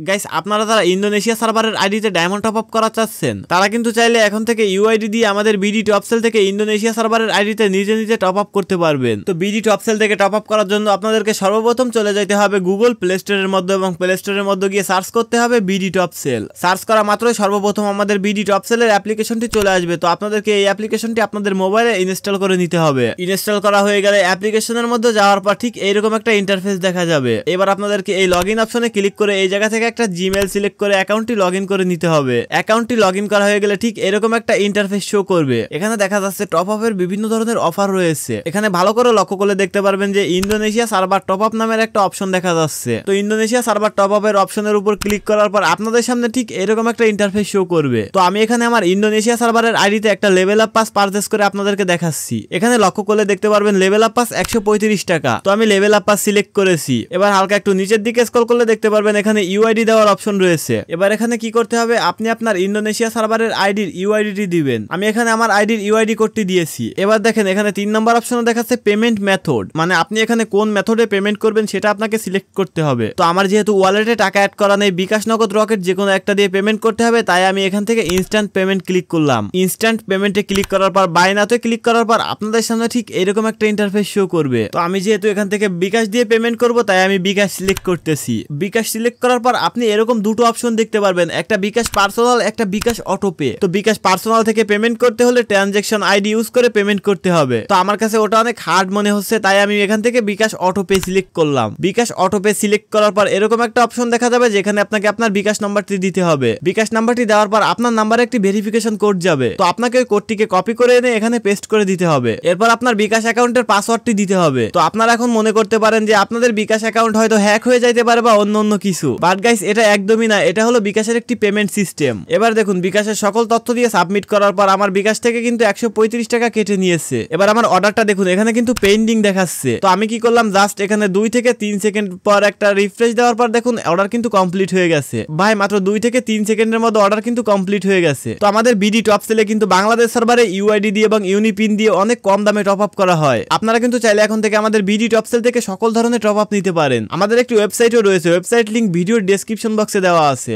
Guys আপনারা যারা Indonesia সার্ভারের আইডিতে ডায়মন্ড টপ আপ করা চাচ্ছেন তারা কিন্তু চাইলে এখন থেকে ইউআইডি দিয়ে আমাদের বিডি টপ সেল থেকে ইন্দোনেশিয়া সার্ভারের আইডিতে নিজে নিজে টপ আপ করতে পারবেন। তো বিডি টপ সেল থেকে টপ আপ করার জন্য আপনাদেরকে সর্বপ্রথম চলে যেতে হবে গুগল প্লে স্টোরের মধ্যে এবং প্লে স্টোরের মধ্যে গিয়ে সার্চ করতে হবে বিডি টপ সেল। সার্চ করা মাত্রই সর্বপ্রথম আমাদের বিডি টপ সেলের অ্যাপ্লিকেশনটি চলে আসবে। তো আপনাদেরকে এই অ্যাপ্লিকেশনটি আপনাদের মোবাইলে ইনস্টল করে নিতে হবে। ইনস্টল করা হয়ে গেলে অ্যাপ্লিকেশনের মধ্যে যাওয়ার পর ঠিক এইরকম একটা ইন্টারফেস দেখা যাবে। এবার আপনাদেরকে এই লগইন অপশনে ক্লিক করে এই জায়গা থেকে একটা জিমেইল সিলেক্ট করে অ্যাকাউন্টটি লগইন করে নিতে হবে। অ্যাকাউন্টটি লগইন করা হয়ে গেলে ঠিক এরকম একটা ইন্টারফেস শো করবে। এখানে দেখা যাচ্ছে টপ আপের বিভিন্ন ধরনের অফার রয়েছে। এখানে ভালো করে লক্ষ্য করলে দেখতে পারবেন যে ইন্দোনেশিয়া সার্ভার টপ আপ নামের একটা অপশন দেখা যাচ্ছে। তো ইন্দোনেশিয়া সার্ভার টপ আপের অপশনের উপর ক্লিক করার পর আপনাদের সামনে ঠিক এরকম একটা ইন্টারফেস শো করবে। তো আমি এখানে আমার ইন্দোনেশিয়া সার্ভারের আইডিতে একটা লেভেল আপ পাস পারচেজ করে আপনাদেরকে দেখাচ্ছি। এখানে লক্ষ্য করলে দেখতে পারবেন লেভেল আপ পাস 135 টাকা। তো আমি লেভেল আপ পাস সিলেক্ট করেছি। এবার হালকা একটু নিচের দিকে স্ক্রল করলে দেখতে পারবেন এখানে ইউআইডি দেওয়ার অপশন রয়েছে। এবার এখানে কি করতে হবে, আপনি আপনার ইন্দোনেশিয়া সার্ভারের আইডির ইউআইডিটি দিবেন। আমি এখানে আমার আইডির ইউআইডি কোডটি দিয়েছি। এবার দেখেন এখানে 3 নম্বর অপশনে দেখাচ্ছে পেমেন্ট মেথড, মানে আপনি এখানে কোন মেথডে পেমেন্ট করবেন সেটা আপনাকে সিলেক্ট করতে হবে। তো আমার যেহেতু ওয়ালেটে টাকা অ্যাড করা নেই, বিকাশ, নগদ, রকেট যে কোনো একটা দিয়ে পেমেন্ট করতে হবে, তাই আমি এখান থেকে ইনস্ট্যান্ট পেমেন্ট ক্লিক করলাম। ইনস্ট্যান্ট পেমেন্টে ক্লিক করার পর বাই নাওতে ক্লিক করার পর আপনাদের সামনে ঠিক এরকম একটা ইন্টারফেস শো করবে। তো আমি যেহেতু এখান থেকে বিকাশ দিয়ে পেমেন্ট করব, তাই আমি বিকাশ সিলেক্ট করতেছি। বিকাশ সিলেক্ট করার পর আপনি এরকম দুটো অপশন দেখতে পারবেন, একটা বিকাশ পার্সোনাল, একটা বিকাশ অটোপে। তো বিকাশ পার্সোনাল থেকে পেমেন্ট করতে হলে ট্রানজাকশন আইডি ইউজ করে পেমেন্ট করতে হবে। তো আমার কাছে ওটা অনেক হার্ড মনে হচ্ছে, তাই আমি এখান থেকে বিকাশ অটোপে সিলেক্ট করলাম। বিকাশ অটোপে সিলেক্ট করার পর এরকম একটা অপশন দেখা যাবে যেখানে আপনাকে আপনার বিকাশ নাম্বারটি দিতে হবে। বিকাশ নাম্বারটি দেওয়ার পর আপনার নাম্বারে একটি ভেরিফিকেশন কোড যাবে। তো আপনাকে ওই কোডটিকে কপি করে এনে এখানে পেস্ট করে দিতে হবে। এরপর আপনার বিকাশ অ্যাকাউন্টের পাসওয়ার্ডটি দিতে হবে। তো আপনারা এখন মনে করতে পারেন যে আপনাদের বিকাশ অ্যাকাউন্ট হয়তো হ্যাক হয়ে যাইতে পারে বা অন্য কিছু, বাট গাইস এটা একদমই না, এটা হলো বিকাশের একটি পেমেন্ট সিস্টেম। এবার দেখুন বিকাশের সকল তথ্য দিয়ে সাবমিট করার পর আমার বিকাশ থেকে কিন্তু 135 টাকা কেটে নিয়েছে। এবার আমার অর্ডারটা দেখুন এখানে কিন্তু পেন্ডিং দেখাচ্ছে। তো আমি কি করলাম, জাস্ট এখানে 2 থেকে 3 সেকেন্ড পর একটা রিফ্রেশ দেওয়ার পর দেখুন অর্ডার কিন্তু কমপ্লিট হয়ে গেছে। ভাই মাত্র 2 থেকে 3 সেকেন্ডের মধ্যে অর্ডার কিন্তু কমপ্লিট হয়ে গেছে। তো আমাদের বিডি টপ সেলে কিন্তু বাংলাদেশ সার্ভারে ইউআইডি দিয়ে এবং ইউনিপিন দিয়ে অনেক কম দামে টপ আপ করা হয়। আপনারা কিন্তু চাইলে এখন থেকে আমাদের বিডি টপ সেল থেকে সকল ধরনের টপ আপ নিতে পারেন। আমাদের একটি ওয়েবসাইটও রয়েছে, ওয়েবসাইট লিংক ভিডিওর ডেসক্রিপশন বক্সে দেওয়া আছে।